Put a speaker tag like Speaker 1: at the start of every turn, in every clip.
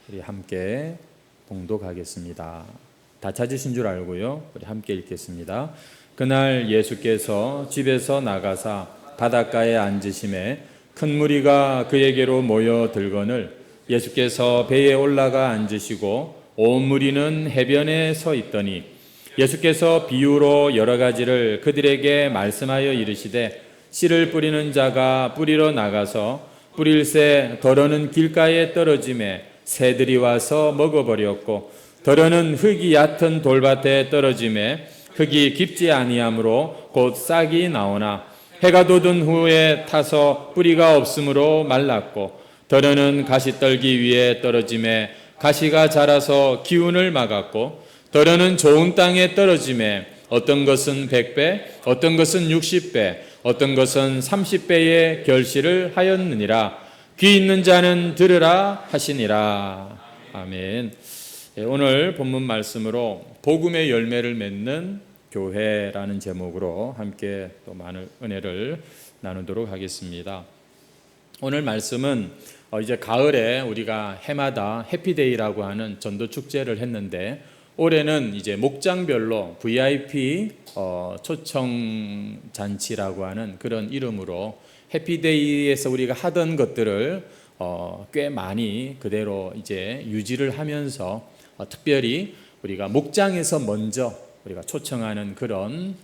Speaker 1: 우리 함께 봉독하겠습니다. 다 찾으신 줄 알고요. 우리 함께 읽겠습니다. 그날 예수께서 집에서 나가사 바닷가에 앉으심에 큰 무리가 그에게로 모여 들거늘 예수께서 배에 올라가 앉으시고 온 무리는 해변에 서 있더니 예수께서 비유로 여러 가지를 그들에게 말씀하여 이르시되 씨를 뿌리는 자가 뿌리러 나가서 뿌릴새 더러는 길가에 떨어짐에 새들이 와서 먹어버렸고 더러는 흙이 얕은 돌밭에 떨어짐에 흙이 깊지 아니하므로 곧 싹이 나오나 해가 돋은 후에 타서 뿌리가 없으므로 말랐고 더러는 가시떨기 위에 떨어짐에 가시가 자라서 기운을 막았고 더러는 좋은 땅에 떨어짐에 어떤 것은 100배 어떤 것은 60배 어떤 것은 30배의 결실을 하였느니라. 귀 있는 자는 들으라 하시니라. 아멘. 오늘 본문 말씀으로 복음의 열매를 맺는 교회라는 제목으로 함께 또 많은 은혜를 나누도록 하겠습니다. 오늘 말씀은 이제 가을에 우리가 해마다 해피데이라고 하는 전도 축제를 했는데 올해는 이제 목장별로 VIP 초청 잔치라고 하는 그런 이름으로 해피데이에서 우리가 하던 것들을 꽤 많이 그대로 이제 유지를 하면서 특별히 우리가 목장에서 먼저 우리가 초청하는 그런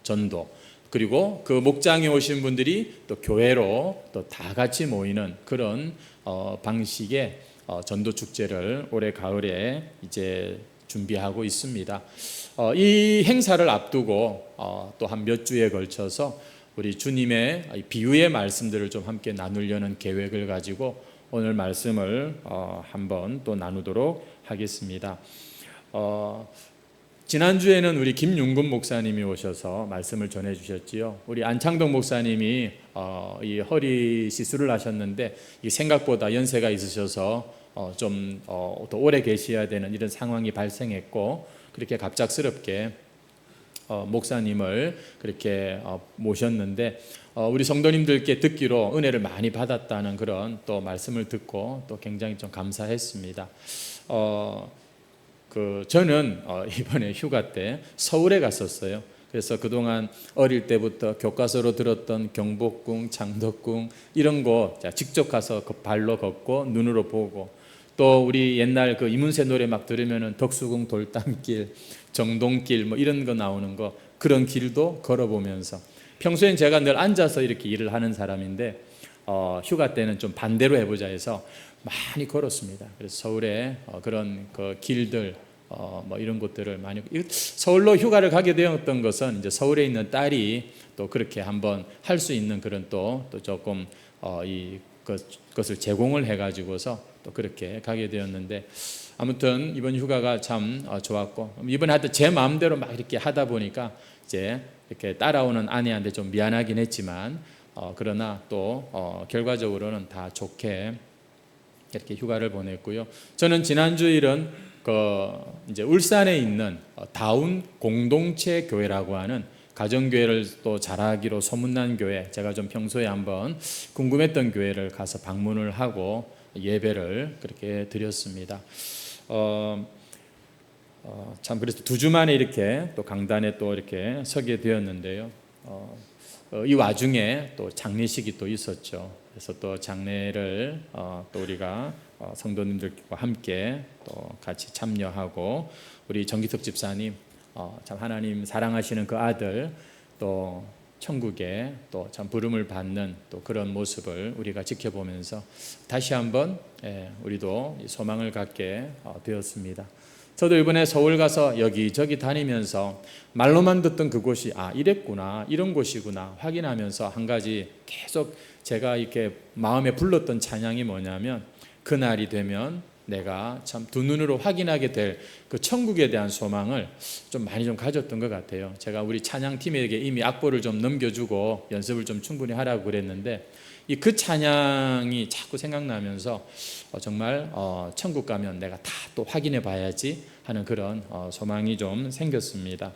Speaker 1: 전도, 그리고 그 목장에 오신 분들이 또 교회로 또 다 같이 모이는 그런 방식의 전도 축제를 올해 가을에 이제 준비하고 있습니다. 이 행사를 앞두고 또 한 몇 주에 걸쳐서 우리 주님의 비유의 말씀들을 좀 함께 나누려는 계획을 가지고 오늘 말씀을 한번 또 나누도록 하겠습니다. 지난주에는 우리 김윤근 목사님이 오셔서 말씀을 전해 주셨지요. 우리 안창동 목사님이 이 허리 시술을 하셨는데 이 생각보다 연세가 있으셔서 좀 더 오래 계셔야 되는 이런 상황이 발생했고 그렇게 갑작스럽게 목사님을 그렇게 모셨는데 우리 성도님들께 듣기로 은혜를 많이 받았다는 그런 또 말씀을 듣고 또 굉장히 좀 감사했습니다. 저는 이번에 휴가 때 서울에 갔었어요. 그래서 그동안 어릴 때부터 교과서로 들었던 경복궁, 장덕궁 이런 거 직접 가서 그 발로 걷고 눈으로 보고 또 우리 옛날 그 이문세 노래 막 들으면은 덕수궁 돌담길, 정동길 뭐 이런 거 나오는 거 그런 길도 걸어보면서 평소엔 제가 늘 앉아서 이렇게 일을 하는 사람인데 휴가 때는 좀 반대로 해보자 해서 많이 걸었습니다. 그래서 서울에 그런 그 길들 뭐 이런 곳들을 많이 서울로 휴가를 가게 되었던 것은 이제 서울에 있는 딸이 또 그렇게 한번 할 수 있는 그런 또 조금 그것을 제공을 해가지고서 또 그렇게 가게 되었는데 아무튼 이번 휴가가 참 좋았고 이번에 하여튼 제 마음대로 막 이렇게 하다 보니까 이제 이렇게 따라오는 아내한테 좀 미안하긴 했지만 그러나 또 결과적으로는 다 좋게 이렇게 휴가를 보냈고요. 저는 지난 주일은 이제 울산에 있는 다운 공동체 교회라고 하는 가정교회를 또 잘하기로 소문난 교회, 제가 좀 평소에 한번 궁금했던 교회를 가서 방문을 하고 예배를 그렇게 드렸습니다. 참 그래서 2주 만에 이렇게 또 강단에 또 이렇게 서게 되었는데요. 이 와중에 또 장례식이 또 있었죠. 그래서 또 장례를 또 우리가 성도님들과 함께 또 같이 참여하고 우리 정기석 집사님 참 하나님 사랑하시는 그 아들 또 천국에 또 참 부름을 받는 또 그런 모습을 우리가 지켜보면서 다시 한번 우리도 소망을 갖게 되었습니다. 저도 이번에 서울 가서 여기저기 다니면서 말로만 듣던 그곳이 이랬구나 이런 곳이구나 확인하면서 한 가지 계속 제가 이렇게 마음에 불렀던 찬양이 뭐냐면 그날이 되면 내가 참 두 눈으로 확인하게 될 그 천국에 대한 소망을 좀 많이 좀 가졌던 것 같아요. 제가 우리 찬양팀에게 이미 악보를 좀 넘겨주고 연습을 좀 충분히 하라고 그랬는데 그 찬양이 자꾸 생각나면서 정말 천국 가면 내가 다 또 확인해 봐야지 하는 그런 소망이 좀 생겼습니다.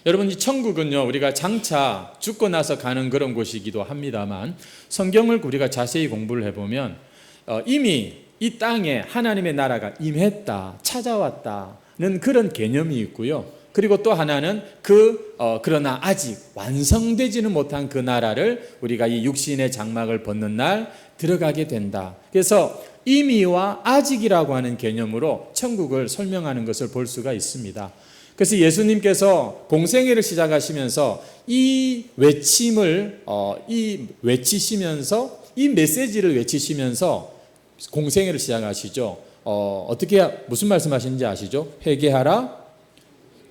Speaker 1: 여러분, 이 천국은요 우리가 장차 죽고 나서 가는 그런 곳이기도 합니다만 성경을 우리가 자세히 공부를 해보면 이미 이 땅에 하나님의 나라가 임했다, 찾아왔다는 그런 개념이 있고요. 그리고 또 하나는 그러나 아직 완성되지는 못한 그 나라를 우리가 이 육신의 장막을 벗는 날 들어가게 된다. 그래서 이미와 아직이라고 하는 개념으로 천국을 설명하는 것을 볼 수가 있습니다. 그래서 예수님께서 공생애를 시작하시면서 이 외침을 외치시면서 이 메시지를 외치시면서 공생애를 시작하시죠. 어떻게 무슨 말씀하시는지 아시죠? 회개하라,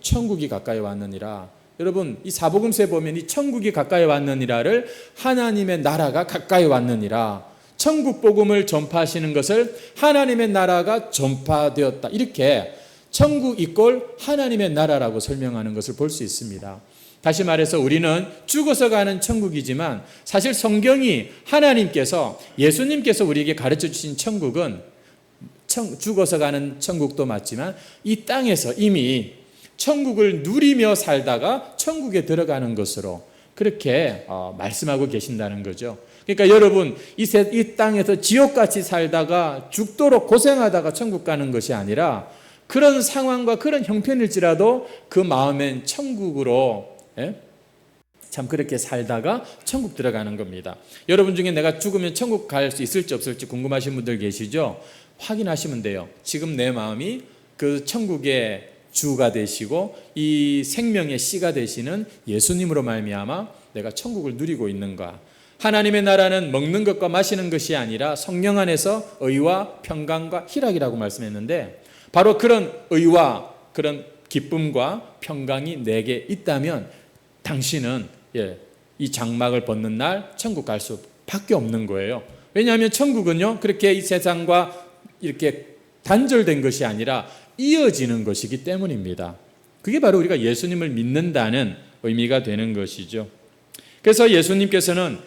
Speaker 1: 천국이 가까이 왔느니라. 여러분, 이 사복음서에 보면 이 천국이 가까이 왔느니라를 하나님의 나라가 가까이 왔느니라, 천국 복음을 전파하시는 것을 하나님의 나라가 전파되었다, 이렇게 천국 이꼴 하나님의 나라라고 설명하는 것을 볼 수 있습니다. 다시 말해서 우리는 죽어서 가는 천국이지만 사실 성경이 하나님께서, 예수님께서 우리에게 가르쳐 주신 천국은 죽어서 가는 천국도 맞지만 이 땅에서 이미 천국을 누리며 살다가 천국에 들어가는 것으로 그렇게 말씀하고 계신다는 거죠. 그러니까 여러분, 이 땅에서 지옥같이 살다가 죽도록 고생하다가 천국 가는 것이 아니라 그런 상황과 그런 형편일지라도 그 마음엔 천국으로 참 그렇게 살다가 천국 들어가는 겁니다. 여러분 중에 내가 죽으면 천국 갈 수 있을지 없을지 궁금하신 분들 계시죠? 확인하시면 돼요. 지금 내 마음이 그 천국의 주가 되시고 이 생명의 씨가 되시는 예수님으로 말미암아 내가 천국을 누리고 있는가? 하나님의 나라는 먹는 것과 마시는 것이 아니라 성령 안에서 의와 평강과 희락이라고 말씀했는데, 바로 그런 의와 그런 기쁨과 평강이 내게 있다면 당신은 이 장막을 벗는 날 천국 갈 수밖에 없는 거예요. 왜냐하면 천국은요, 그렇게 이 세상과 이렇게 단절된 것이 아니라 이어지는 것이기 때문입니다. 그게 바로 우리가 예수님을 믿는다는 의미가 되는 것이죠. 그래서 예수님께서는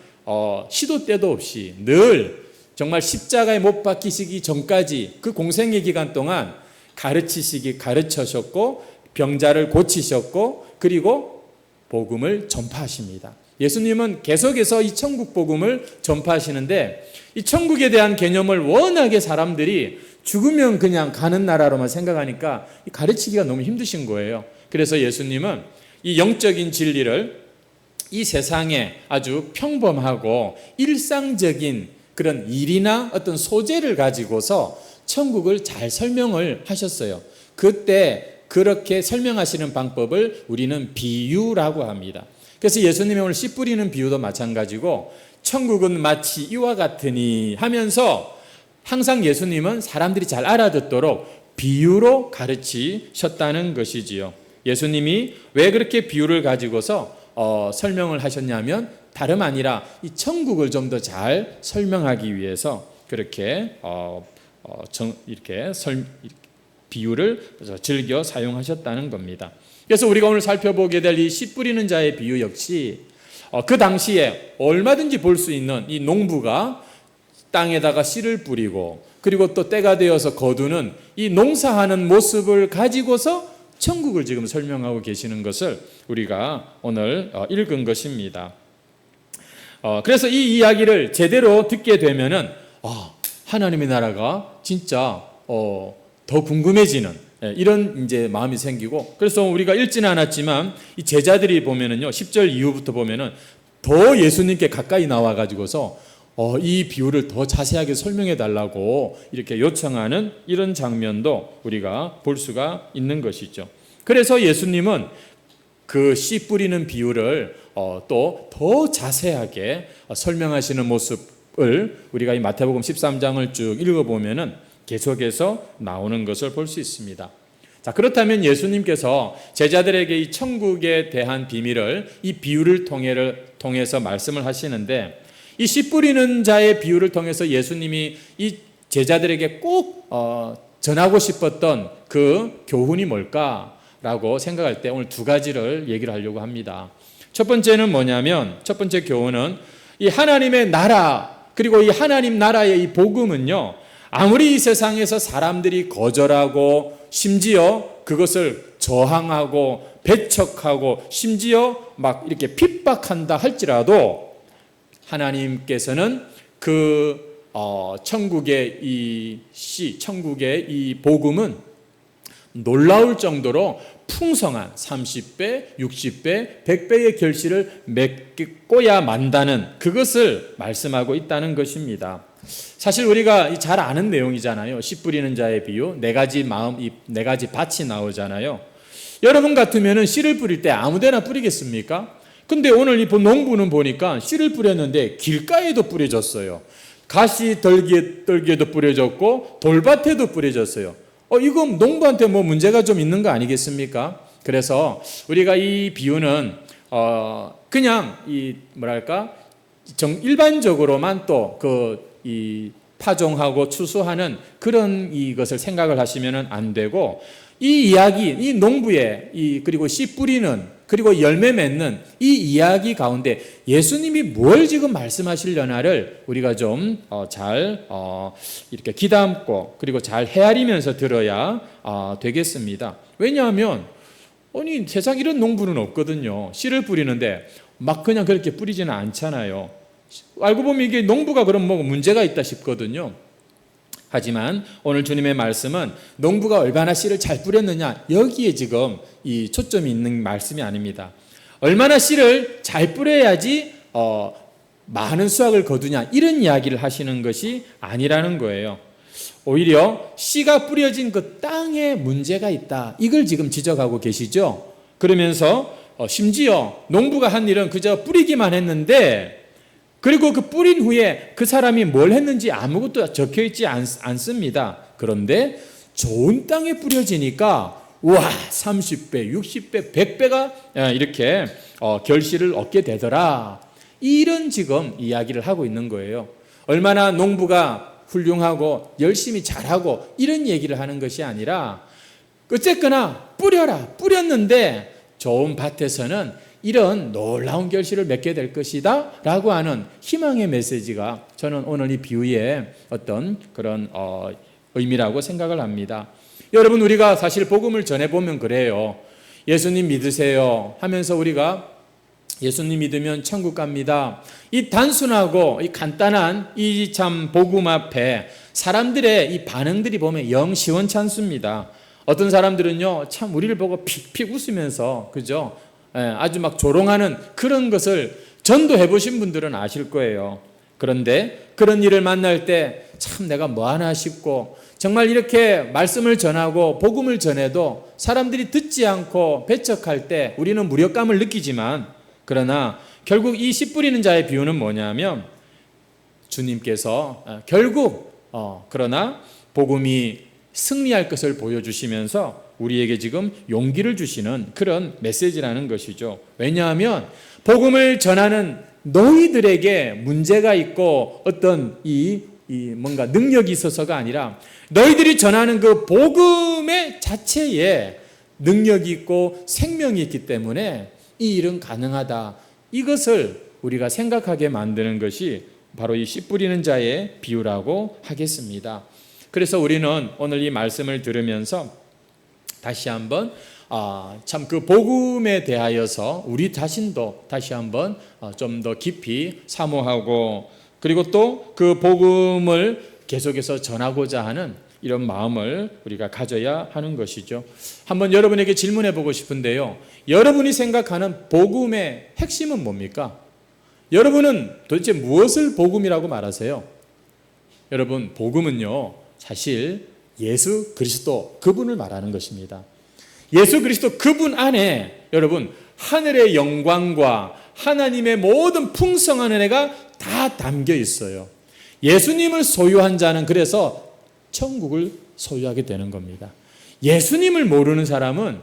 Speaker 1: 시도 때도 없이 늘 정말 십자가에 못 박히시기 전까지 그 공생의 기간 동안 가르치셨고 병자를 고치셨고 그리고 복음을 전파하십니다. 예수님은 계속해서 이 천국 복음을 전파하시는데, 이 천국에 대한 개념을 워낙에 사람들이 죽으면 그냥 가는 나라로만 생각하니까 가르치기가 너무 힘드신 거예요. 그래서 예수님은 이 영적인 진리를 이 세상에 아주 평범하고 일상적인 그런 일이나 어떤 소재를 가지고서 천국을 잘 설명을 하셨어요. 그때 그렇게 설명하시는 방법을 우리는 비유라고 합니다. 그래서 예수님이 오늘 씨 뿌리는 비유도 마찬가지고 천국은 마치 이와 같으니 하면서 항상 예수님은 사람들이 잘 알아듣도록 비유로 가르치셨다는 것이지요. 예수님이 왜 그렇게 비유를 가지고서 설명을 하셨냐면 다름 아니라 이 천국을 좀 더 잘 설명하기 위해서 그렇게 이렇게 비유를 즐겨 사용하셨다는 겁니다. 그래서 우리가 오늘 살펴보게 될 이 씨 뿌리는 자의 비유 역시 그 당시에 얼마든지 볼 수 있는 이 농부가 땅에다가 씨를 뿌리고 그리고 또 때가 되어서 거두는 이 농사하는 모습을 가지고서 천국을 지금 설명하고 계시는 것을 우리가 오늘 읽은 것입니다. 그래서 이 이야기를 제대로 듣게 되면은 하나님의 나라가 진짜 더 궁금해지는 이런 이제 마음이 생기고, 그래서 우리가 읽지는 않았지만 이 제자들이 보면은요 10절 이후부터 보면은 더 예수님께 가까이 나와 가지고서 이 비유를 더 자세하게 설명해 달라고 이렇게 요청하는 이런 장면도 우리가 볼 수가 있는 것이죠. 그래서 예수님은 그 씨 뿌리는 비유를 또 더 자세하게 설명하시는 모습을 우리가 이 마태복음 13장을 쭉 읽어보면은 계속해서 나오는 것을 볼 수 있습니다. 자, 그렇다면 예수님께서 제자들에게 이 천국에 대한 비밀을 이 비유를 통해서 말씀을 하시는데, 이 씨 뿌리는 자의 비유를 통해서 예수님이 이 제자들에게 꼭 전하고 싶었던 그 교훈이 뭘까라고 생각할 때 오늘 두 가지를 얘기를 하려고 합니다. 첫 번째는 뭐냐면, 첫 번째 교훈은 이 하나님의 나라, 그리고 이 하나님 나라의 이 복음은요, 아무리 이 세상에서 사람들이 거절하고 심지어 그것을 저항하고 배척하고 심지어 막 이렇게 핍박한다 할지라도 하나님께서는 그 천국의 천국의 이 복음은 놀라울 정도로 풍성한 30배, 60배, 100배의 결실을 맺고야 만다는 그것을 말씀하고 있다는 것입니다. 사실 우리가 잘 아는 내용이잖아요. 씨 뿌리는 자의 비유, 네 가지 밭이 나오잖아요. 여러분 같으면 씨를 뿌릴 때 아무데나 뿌리겠습니까? 근데 오늘 이 농부는 보니까 씨를 뿌렸는데 길가에도 뿌려졌어요. 가시떨기에도 뿌려졌고 돌밭에도 뿌려졌어요. 이거 농부한테 뭐 문제가 좀 있는 거 아니겠습니까? 그래서 우리가 이 비유는 그냥 일반적으로만 또 파종하고 추수하는 그런 이것을 생각을 하시면 안 되고, 이 이야기, 이 농부의 그리고 씨 뿌리는 그리고 열매 맺는 이 이야기 가운데 예수님이 뭘 지금 말씀하시려나를 우리가 좀 잘 이렇게 귀담고 그리고 잘 헤아리면서 들어야 되겠습니다. 왜냐하면 세상 이런 농부는 없거든요. 씨를 뿌리는데 막 그냥 그렇게 뿌리지는 않잖아요. 알고 보면 이게 농부가 그럼 뭐 문제가 있다 싶거든요. 하지만 오늘 주님의 말씀은 농부가 얼마나 씨를 잘 뿌렸느냐, 여기에 지금 이 초점이 있는 말씀이 아닙니다. 얼마나 씨를 잘 뿌려야지 많은 수확을 거두냐, 이런 이야기를 하시는 것이 아니라는 거예요. 오히려 씨가 뿌려진 그 땅에 문제가 있다, 이걸 지금 지적하고 계시죠. 그러면서 심지어 농부가 한 일은 그저 뿌리기만 했는데, 그리고 그 뿌린 후에 그 사람이 뭘 했는지 아무것도 적혀있지 않습니다. 그런데 좋은 땅에 뿌려지니까 30배, 60배, 100배가 이렇게 결실을 얻게 되더라. 이런 지금 이야기를 하고 있는 거예요. 얼마나 농부가 훌륭하고 열심히 잘하고 이런 얘기를 하는 것이 아니라, 어쨌거나 뿌렸는데 좋은 밭에서는 이런 놀라운 결실을 맺게 될 것이다 라고 하는 희망의 메시지가 저는 오늘 이 비유의 어떤 그런 의미라고 생각을 합니다. 여러분, 우리가 사실 복음을 전해보면 그래요. 예수님 믿으세요 하면서 우리가 예수님 믿으면 천국 갑니다, 이 단순하고 이 간단한 이 참 복음 앞에 사람들의 이 반응들이 보면 영 시원찮습니다. 어떤 사람들은요, 참 우리를 보고 픽픽 웃으면서, 그죠? 아주 막 조롱하는 그런 것을 전도해 보신 분들은 아실 거예요. 그런데 그런 일을 만날 때 참 내가 뭐하나 싶고, 정말 이렇게 말씀을 전하고 복음을 전해도 사람들이 듣지 않고 배척할 때 우리는 무력감을 느끼지만, 그러나 결국 이 씨 뿌리는 자의 비유는 뭐냐면, 주님께서 결국 그러나 복음이 승리할 것을 보여주시면서 우리에게 지금 용기를 주시는 그런 메시지라는 것이죠. 왜냐하면 복음을 전하는 너희들에게 문제가 있고 어떤 뭔가 능력이 있어서가 아니라, 너희들이 전하는 그 복음의 자체에 능력이 있고 생명이 있기 때문에 이 일은 가능하다. 이것을 우리가 생각하게 만드는 것이 바로 이 씨 뿌리는 자의 비유라고 하겠습니다. 그래서 우리는 오늘 이 말씀을 들으면서 다시 한번 참 그 복음에 대하여서 우리 자신도 다시 한번 좀 더 깊이 사모하고, 그리고 또 그 복음을 계속해서 전하고자 하는 이런 마음을 우리가 가져야 하는 것이죠. 한번 여러분에게 질문해 보고 싶은데요, 여러분이 생각하는 복음의 핵심은 뭡니까? 여러분은 도대체 무엇을 복음이라고 말하세요? 여러분, 복음은요, 사실 예수 그리스도 그분을 말하는 것입니다. 예수 그리스도 그분 안에 여러분 하늘의 영광과 하나님의 모든 풍성한 은혜가 다 담겨 있어요. 예수님을 소유한 자는 그래서 천국을 소유하게 되는 겁니다. 예수님을 모르는 사람은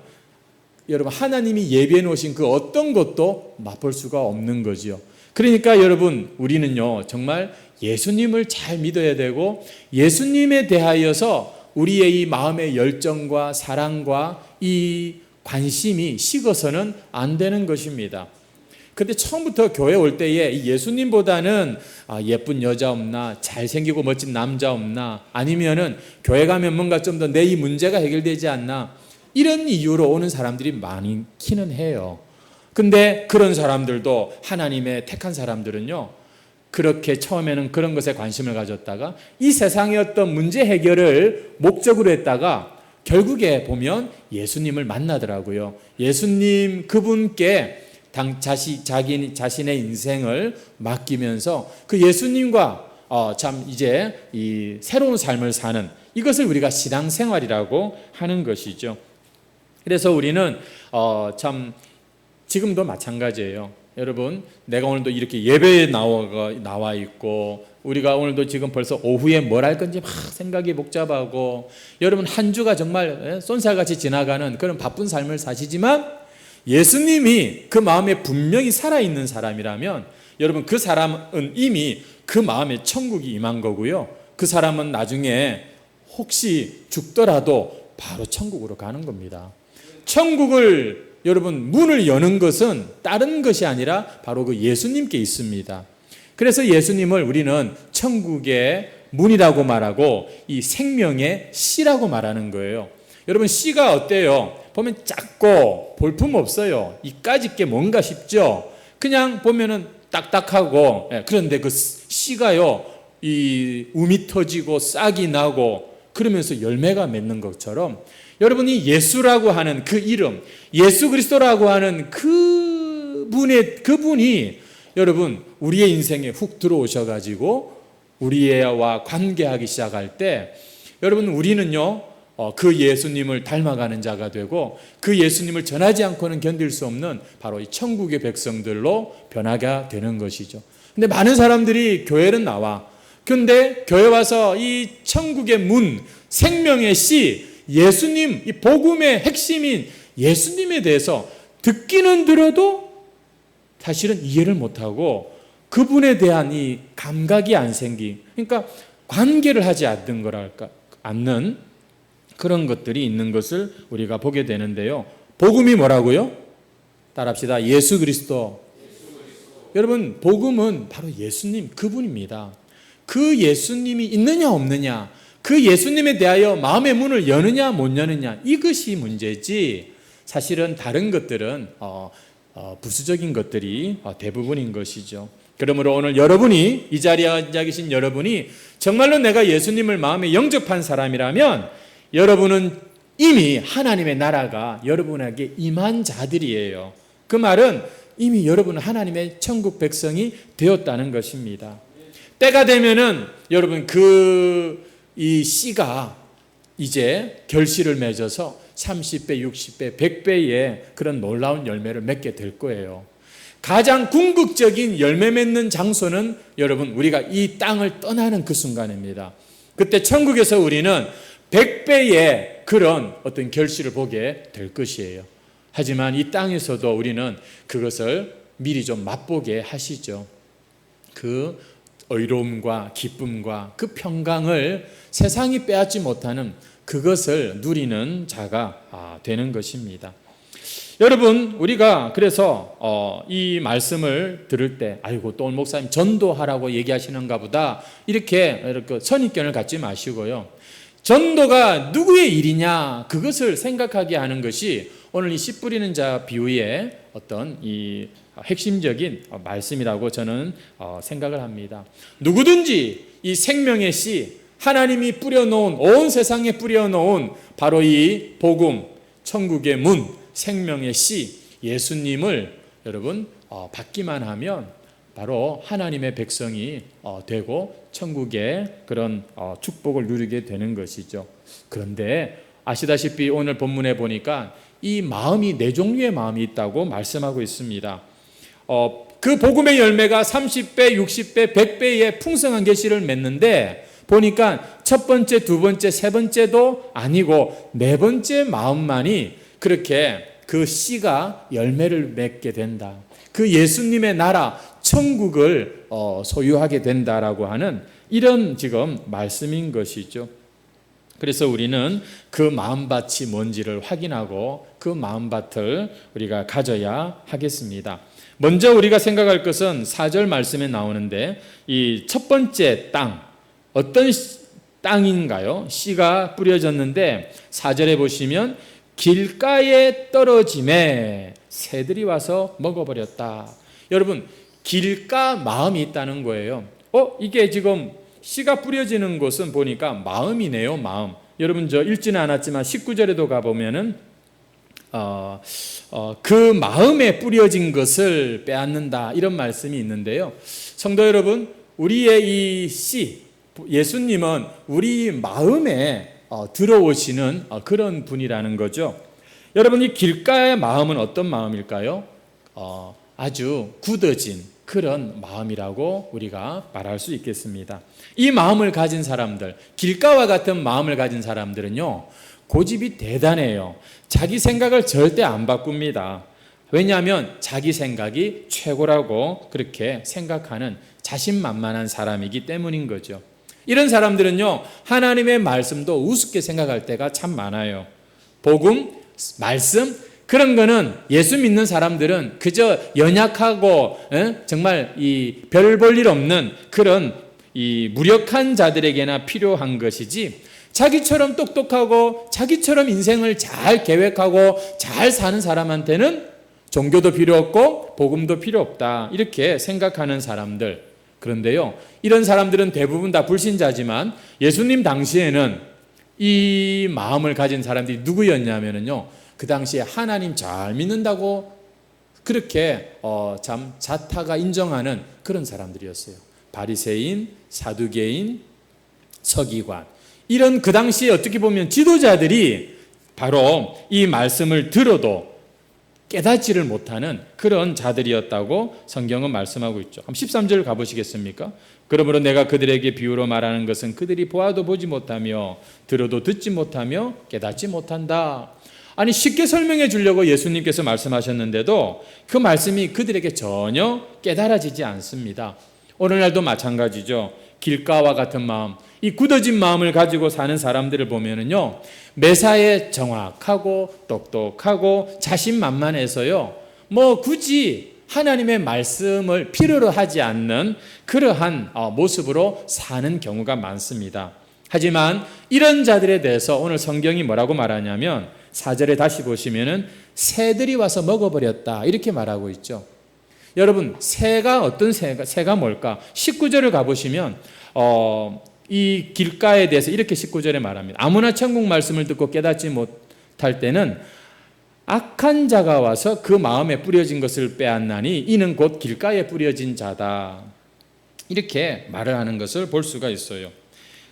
Speaker 1: 여러분 하나님이 예비해 놓으신 그 어떤 것도 맛볼 수가 없는 거지요. 그러니까 여러분, 우리는요 정말 예수님을 잘 믿어야 되고, 예수님에 대하여서 우리의 이 마음의 열정과 사랑과 이 관심이 식어서는 안 되는 것입니다. 근데 처음부터 교회 올 때에 예수님보다는 예쁜 여자 없나, 잘생기고 멋진 남자 없나, 아니면은 교회 가면 뭔가 좀 더 내 이 문제가 해결되지 않나, 이런 이유로 오는 사람들이 많기는 해요. 근데 그런 사람들도, 하나님의 택한 사람들은요, 그렇게 처음에는 그런 것에 관심을 가졌다가 이 세상의 어떤 문제 해결을 목적으로 했다가 결국에 보면 예수님을 만나더라고요. 예수님 그분께 자신의 인생을 맡기면서 그 예수님과 참 이제 이 새로운 삶을 사는 이것을 우리가 신앙생활이라고 하는 것이죠. 그래서 우리는 참 지금도 마찬가지예요. 여러분, 내가 오늘도 이렇게 예배에 나와 있고 우리가 오늘도 지금 벌써 오후에 뭘 할 건지 막 생각이 복잡하고 여러분 한 주가 정말 쏜살같이 지나가는 그런 바쁜 삶을 사시지만 예수님이 그 마음에 분명히 살아있는 사람이라면 여러분 그 사람은 이미 그 마음에 천국이 임한 거고요. 그 사람은 나중에 혹시 죽더라도 바로 천국으로 가는 겁니다. 천국을 여러분 문을 여는 것은 다른 것이 아니라 바로 그 예수님께 있습니다. 그래서 예수님을 우리는 천국의 문이라고 말하고 이 생명의 씨라고 말하는 거예요. 여러분 씨가 어때요? 보면 작고 볼품 없어요. 이까짓 게 뭔가 싶죠? 그냥 보면은 딱딱하고 그런데 그 씨가요 이 um이 터지고 싹이 나고 그러면서 열매가 맺는 것처럼 여러분이 예수라고 하는 그 이름, 예수 그리스도라고 하는 그분이 여러분 우리의 인생에 훅 들어오셔가지고 우리와 관계하기 시작할 때 여러분 우리는요 그 예수님을 닮아가는 자가 되고 그 예수님을 전하지 않고는 견딜 수 없는 바로 이 천국의 백성들로 변하게 되는 것이죠. 근데 많은 사람들이 교회는 나와. 근데 교회 와서 이 천국의 문, 생명의 씨, 예수님, 이 복음의 핵심인 예수님에 대해서 듣기는 들어도 사실은 이해를 못하고 그분에 대한 이 감각이 안 그러니까 관계를 하지 않는 그런 것들이 있는 것을 우리가 보게 되는데요. 복음이 뭐라고요? 따라합시다. 예수 그리스도. 여러분, 복음은 바로 예수님, 그분입니다. 그 예수님이 있느냐 없느냐, 그 예수님에 대하여 마음의 문을 여느냐 못 여느냐, 이것이 문제지 사실은 다른 것들은 부수적인 것들이 대부분인 것이죠. 그러므로 오늘 여러분이 이 자리에 앉아 계신 여러분이 정말로 내가 예수님을 마음에 영접한 사람이라면 여러분은 이미 하나님의 나라가 여러분에게 임한 자들이에요. 그 말은 이미 여러분은 하나님의 천국 백성이 되었다는 것입니다. 때가 되면은 여러분 이 씨가 이제 결실을 맺어서 30배, 60배, 100배의 그런 놀라운 열매를 맺게 될 거예요. 가장 궁극적인 열매 맺는 장소는 여러분 우리가 이 땅을 떠나는 그 순간입니다. 그때 천국에서 우리는 100배의 그런 어떤 결실을 보게 될 것이에요. 하지만 이 땅에서도 우리는 그것을 미리 좀 맛보게 하시죠. 그 의로움과 기쁨과 그 평강을 세상이 빼앗지 못하는 그것을 누리는 자가 되는 것입니다. 여러분, 우리가 그래서 이 말씀을 들을 때 아이고 또 목사님 전도하라고 얘기하시는가 보다 이렇게 선입견을 갖지 마시고요. 전도가 누구의 일이냐 그것을 생각하게 하는 것이 오늘 이 씨 뿌리는 자 비유의 어떤 이 핵심적인 말씀이라고 저는 생각을 합니다. 누구든지 이 생명의 씨, 하나님이 뿌려놓은 온 세상에 뿌려놓은 바로 이 복음, 천국의 문, 생명의 씨, 예수님을 여러분 받기만 하면 바로 하나님의 백성이 되고 천국의 그런 축복을 누리게 되는 것이죠. 그런데 아시다시피 오늘 본문에 보니까 이 마음이 네 종류의 마음이 있다고 말씀하고 있습니다. 그 복음의 열매가 30배, 60배, 100배의 풍성한 결실을 맺는데 보니까 첫 번째, 두 번째, 세 번째도 아니고 네 번째 마음만이 그렇게 그 씨가 열매를 맺게 된다. 그 예수님의 나라, 천국을 소유하게 된다라고 하는 이런 지금 말씀인 것이죠. 그래서 우리는 그 마음밭이 뭔지를 확인하고 그 마음밭을 우리가 가져야 하겠습니다. 먼저 우리가 생각할 것은 4절 말씀에 나오는데 이 첫 번째 땅, 어떤 땅인가요? 씨가 뿌려졌는데 4절에 보시면 길가에 떨어짐에 새들이 와서 먹어버렸다. 여러분, 길가 마음이 있다는 거예요. 이게 지금 씨가 뿌려지는 곳은 보니까 마음이네요. 마음. 여러분 저 읽지는 않았지만 19절에도 가보면은 그 마음에 뿌려진 것을 빼앗는다 이런 말씀이 있는데요. 성도 여러분, 우리의 이 씨 예수님은 우리 마음에 들어오시는 그런 분이라는 거죠. 여러분, 이 길가의 마음은 어떤 마음일까요? 아주 굳어진 그런 마음이라고 우리가 말할 수 있겠습니다. 이 마음을 가진 사람들, 길가와 같은 마음을 가진 사람들은요, 고집이 대단해요. 자기 생각을 절대 안 바꿉니다. 왜냐하면 자기 생각이 최고라고 그렇게 생각하는 자신만만한 사람이기 때문인 거죠. 이런 사람들은요, 하나님의 말씀도 우습게 생각할 때가 참 많아요. 복음, 말씀, 그런 거는 예수 믿는 사람들은 그저 연약하고 정말 이 별 볼 일 없는 그런 이 무력한 자들에게나 필요한 것이지, 자기처럼 똑똑하고 자기처럼 인생을 잘 계획하고 잘 사는 사람한테는 종교도 필요 없고 복음도 필요 없다 이렇게 생각하는 사람들. 그런데요, 이런 사람들은 대부분 다 불신자지만 예수님 당시에는 이 마음을 가진 사람들이 누구였냐면요, 그 당시에 하나님 잘 믿는다고 그렇게 참 자타가 인정하는 그런 사람들이었어요. 바리새인, 사두개인, 서기관, 이런 그 당시에 어떻게 보면 지도자들이 바로 이 말씀을 들어도 깨닫지를 못하는 그런 자들이었다고 성경은 말씀하고 있죠. 13절 가보시겠습니까? 그러므로 내가 그들에게 비유로 말하는 것은 그들이 보아도 보지 못하며 들어도 듣지 못하며 깨닫지 못한다. 아니, 쉽게 설명해 주려고 예수님께서 말씀하셨는데도 그 말씀이 그들에게 전혀 깨달아지지 않습니다. 오늘날도 마찬가지죠. 길가와 같은 마음, 이 굳어진 마음을 가지고 사는 사람들을 보면은요, 매사에 정확하고 똑똑하고 자신만만해서요, 굳이 하나님의 말씀을 필요로 하지 않는 그러한 모습으로 사는 경우가 많습니다. 하지만 이런 자들에 대해서 오늘 성경이 뭐라고 말하냐면 4절에 다시 보시면은 새들이 와서 먹어버렸다 이렇게 말하고 있죠. 여러분, 새가 어떤 새가 뭘까? 19절을 가보시면 이 길가에 대해서 이렇게 19절에 말합니다. 아무나 천국 말씀을 듣고 깨닫지 못할 때는 악한 자가 와서 그 마음에 뿌려진 것을 빼앗나니 이는 곧 길가에 뿌려진 자다. 이렇게 말을 하는 것을 볼 수가 있어요.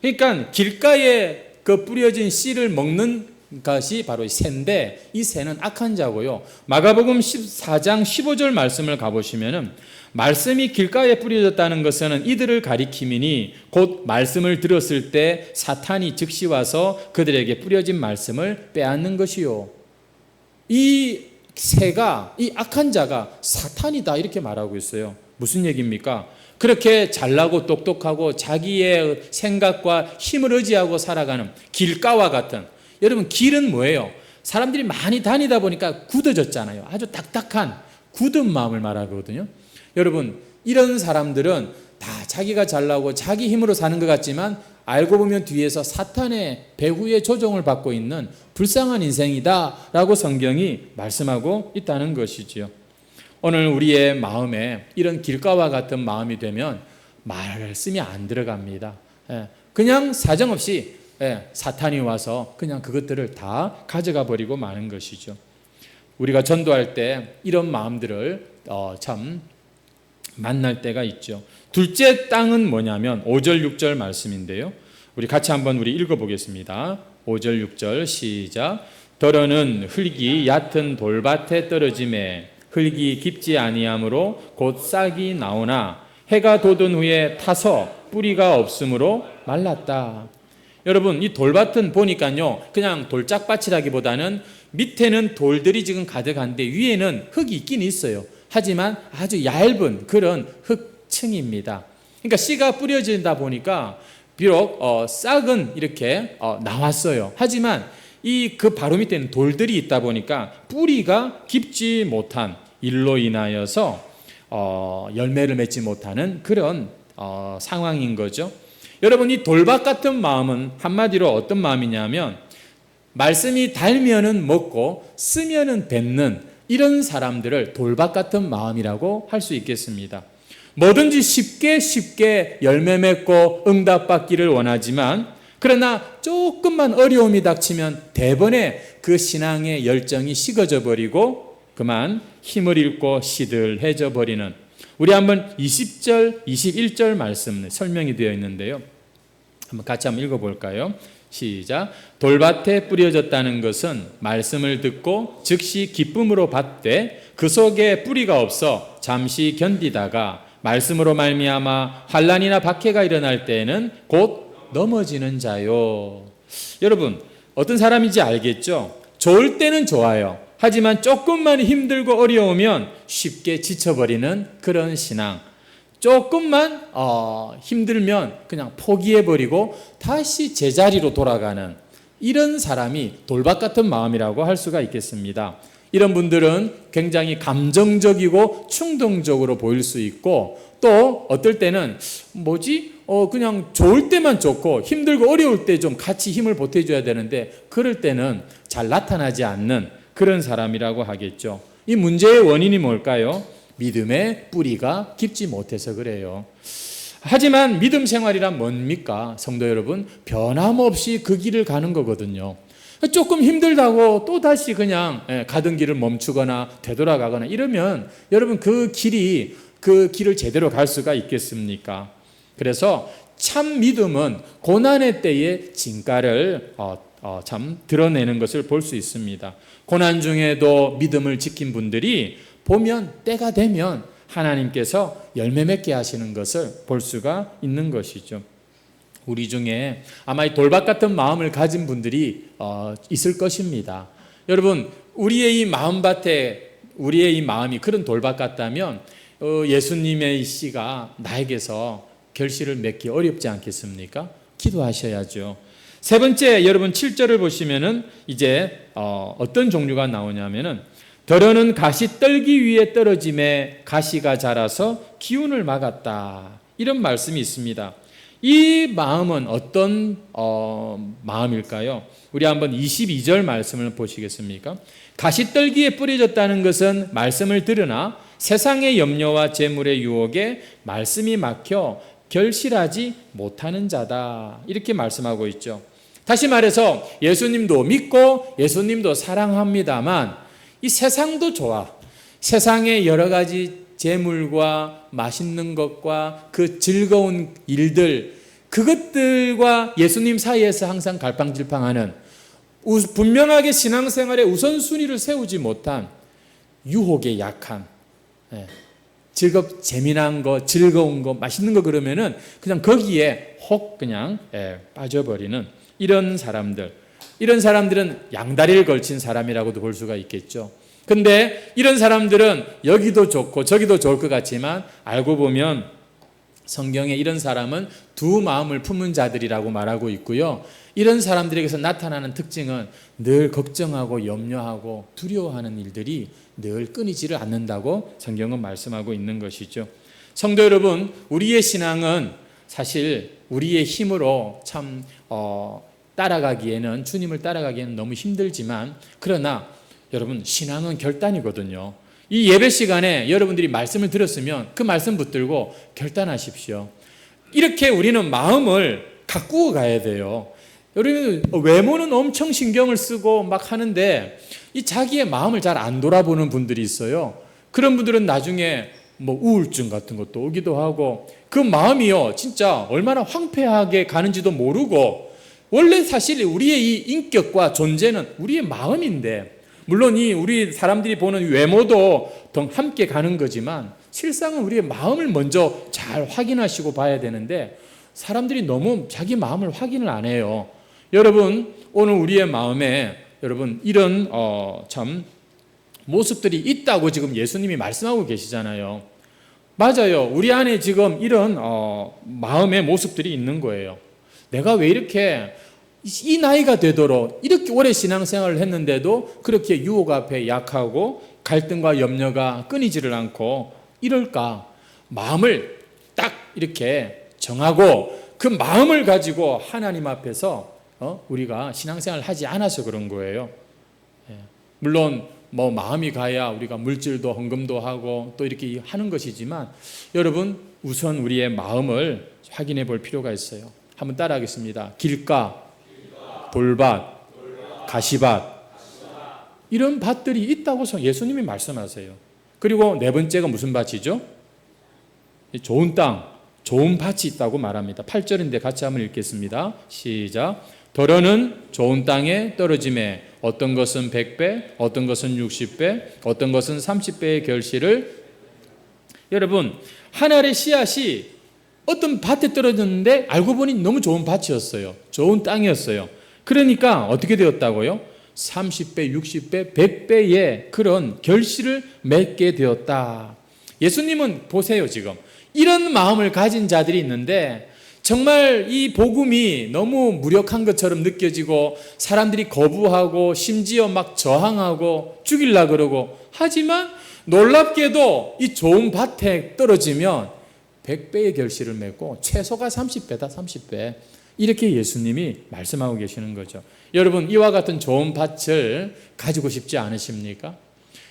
Speaker 1: 그러니까 길가에 그 뿌려진 씨를 먹는 것이 바로 이 새인데, 이 새는 악한 자고요. 마가복음 14장 15절 말씀을 가보시면은 말씀이 길가에 뿌려졌다는 것은 이들을 가리킴이니 곧 말씀을 들었을 때 사탄이 즉시 와서 그들에게 뿌려진 말씀을 빼앗는 것이요. 이 새가, 이 악한 자가 사탄이다 이렇게 말하고 있어요. 무슨 얘기입니까? 그렇게 잘나고 똑똑하고 자기의 생각과 힘을 의지하고 살아가는 길가와 같은, 여러분 길은 뭐예요? 사람들이 많이 다니다 보니까 굳어졌잖아요. 아주 딱딱한 굳은 마음을 말하거든요. 여러분, 이런 사람들은 다 자기가 잘나고 자기 힘으로 사는 것 같지만 알고 보면 뒤에서 사탄의 배후의 조종을 받고 있는 불쌍한 인생이다 라고 성경이 말씀하고 있다는 것이지요. 오늘 우리의 마음에 이런 길가와 같은 마음이 되면 말씀이 안 들어갑니다. 그냥 사정없이 사탄이 와서 그냥 그것들을 다 가져가 버리고 마는 것이죠. 우리가 전도할 때 이런 마음들을 참 만날 때가 있죠. 둘째 땅은 뭐냐면 5절 6절 말씀인데요. 우리 같이 한번 읽어보겠습니다. 5절 6절 시작. 더러는 흙이 얕은 돌밭에 떨어짐에 흙이 깊지 아니하므로 곧 싹이 나오나 해가 돋은 후에 타서 뿌리가 없으므로 말랐다. 여러분, 이 돌밭은 보니까요, 그냥 돌짝밭이라기보다는 밑에는 돌들이 지금 가득한데 위에는 흙이 있긴 있어요. 하지만 아주 얇은 그런 흙층입니다. 그러니까 씨가 뿌려진다 보니까 비록 싹은 이렇게 나왔어요. 하지만 그 바로 밑에는 돌들이 있다 보니까 뿌리가 깊지 못한 일로 인하여서 열매를 맺지 못하는 그런 상황인 거죠. 여러분, 이 돌밭 같은 마음은 한마디로 어떤 마음이냐면 말씀이 달면은 먹고 쓰면은 뱉는 이런 사람들을 돌밭 같은 마음이라고 할 수 있겠습니다. 뭐든지 쉽게 열매 맺고 응답받기를 원하지만, 그러나 조금만 어려움이 닥치면 대번에 그 신앙의 열정이 식어져 버리고 그만 힘을 잃고 시들해져 버리는, 우리 한번 20절, 21절 말씀 설명이 되어 있는데요. 같이 한번 읽어볼까요? 시작. 돌밭에 뿌려졌다는 것은 말씀을 듣고 즉시 기쁨으로 받되 그 속에 뿌리가 없어 잠시 견디다가 말씀으로 말미암아 환난이나 박해가 일어날 때에는 곧 넘어지는 자요. 여러분, 어떤 사람인지 알겠죠? 좋을 때는 좋아요. 하지만 조금만 힘들고 어려우면 쉽게 지쳐버리는 그런 신앙. 조금만 힘들면 그냥 포기해버리고 다시 제자리로 돌아가는 이런 사람이 돌밭 같은 마음이라고 할 수가 있겠습니다. 이런 분들은 굉장히 감정적이고 충동적으로 보일 수 있고, 또 어떨 때는 그냥 좋을 때만 좋고 힘들고 어려울 때 좀 같이 힘을 보태줘야 되는데 그럴 때는 잘 나타나지 않는 그런 사람이라고 하겠죠. 이 문제의 원인이 뭘까요? 믿음의 뿌리가 깊지 못해서 그래요. 하지만 믿음 생활이란 뭡니까? 성도 여러분, 변함없이 그 길을 가는 거거든요. 조금 힘들다고 또 다시 그냥 가던 길을 멈추거나 되돌아가거나 이러면 여러분 그 길을 제대로 갈 수가 있겠습니까? 그래서 참 믿음은 고난의 때에 진가를 참 드러내는 것을 볼 수 있습니다. 고난 중에도 믿음을 지킨 분들이 보면 때가 되면 하나님께서 열매 맺게 하시는 것을 볼 수가 있는 것이죠. 우리 중에 아마 이 돌밭 같은 마음을 가진 분들이 있을 것입니다. 여러분, 우리의 이 마음밭에 우리의 이 마음이 그런 돌밭 같다면 예수님의 이 씨가 나에게서 결실을 맺기 어렵지 않겠습니까? 기도하셔야죠. 세 번째, 여러분 7절을 보시면은 이제 어떤 종류가 나오냐면은 더러는 가시 떨기 위에 떨어짐에 가시가 자라서 기운을 막았다. 이런 말씀이 있습니다. 이 마음은 어떤 마음일까요? 우리 한번 22절 말씀을 보시겠습니까? 가시떨기에 뿌려졌다는 것은 말씀을 들으나 세상의 염려와 재물의 유혹에 말씀이 막혀 결실하지 못하는 자다. 이렇게 말씀하고 있죠. 다시 말해서 예수님도 믿고 예수님도 사랑합니다만 이 세상도 좋아. 세상의 여러 가지 재물과 맛있는 것과 그 즐거운 일들, 그것들과 예수님 사이에서 항상 갈팡질팡하는, 분명하게 신앙생활의 우선순위를 세우지 못한 유혹에 약한, 재미난 거, 즐거운 거, 맛있는 거 그러면은 그냥 거기에 혹 그냥 빠져버리는 이런 사람들은 양다리를 걸친 사람이라고도 볼 수가 있겠죠. 근데 이런 사람들은 여기도 좋고 저기도 좋을 것 같지만 알고 보면 성경에 이런 사람은 두 마음을 품은 자들이라고 말하고 있고요. 이런 사람들에게서 나타나는 특징은 늘 걱정하고 염려하고 두려워하는 일들이 늘 끊이지를 않는다고 성경은 말씀하고 있는 것이죠. 성도 여러분, 우리의 신앙은 사실 우리의 힘으로 참 주님을 따라가기에는 너무 힘들지만, 그러나 여러분 신앙은 결단이거든요. 이 예배 시간에 여러분들이 말씀을 들었으면 그 말씀 붙들고 결단하십시오. 이렇게 우리는 마음을 가꾸어 가야 돼요. 여러분, 외모는 엄청 신경을 쓰고 막 하는데 이 자기의 마음을 잘 안 돌아보는 분들이 있어요. 그런 분들은 나중에 우울증 같은 것도 오기도 하고, 그 마음이요 진짜 얼마나 황폐하게 가는지도 모르고, 원래 사실 우리의 이 인격과 존재는 우리의 마음인데, 물론 우리 사람들이 보는 외모도 함께 가는 거지만 실상은 우리의 마음을 먼저 잘 확인하시고 봐야 되는데 사람들이 너무 자기 마음을 확인을 안 해요. 여러분, 오늘 우리의 마음에 여러분 이런 참 모습들이 있다고 지금 예수님이 말씀하고 계시잖아요. 맞아요. 우리 안에 지금 이런 마음의 모습들이 있는 거예요. 내가 왜 이렇게 이 나이가 되도록 이렇게 오래 신앙생활을 했는데도 그렇게 유혹 앞에 약하고 갈등과 염려가 끊이지를 않고 이럴까? 마음을 딱 이렇게 정하고 그 마음을 가지고 하나님 앞에서 우리가 신앙생활을 하지 않아서 그런 거예요. 물론 뭐 마음이 가야 우리가 물질도 헌금도 하고 또 이렇게 하는 것이지만 여러분 우선 우리의 마음을 확인해 볼 필요가 있어요. 한번 따라하겠습니다. 길가, 돌밭, 가시밭 이런 밭들이 있다고 예수님이 말씀하세요. 그리고 네 번째가 무슨 밭이죠? 좋은 땅, 좋은 밭이 있다고 말합니다. 8절인데 같이 한번 읽겠습니다. 시작. 더러는 좋은 땅에 떨어짐에 어떤 것은 100배, 어떤 것은 60배, 어떤 것은 30배의 결실을. 여러분, 한 알의 씨앗이 어떤 밭에 떨어졌는데 알고 보니 너무 좋은 밭이었어요. 좋은 땅이었어요. 그러니까 어떻게 되었다고요? 30배, 60배, 100배의 그런 결실을 맺게 되었다. 예수님은 보세요, 지금. 이런 마음을 가진 자들이 있는데 정말 이 복음이 너무 무력한 것처럼 느껴지고 사람들이 거부하고 심지어 막 저항하고 죽이려고 그러고 하지만 놀랍게도 이 좋은 밭에 떨어지면 100배의 결실을 맺고 최소가 30배다, 30배. 이렇게 예수님이 말씀하고 계시는 거죠. 여러분, 이와 같은 좋은 밭을 가지고 싶지 않으십니까?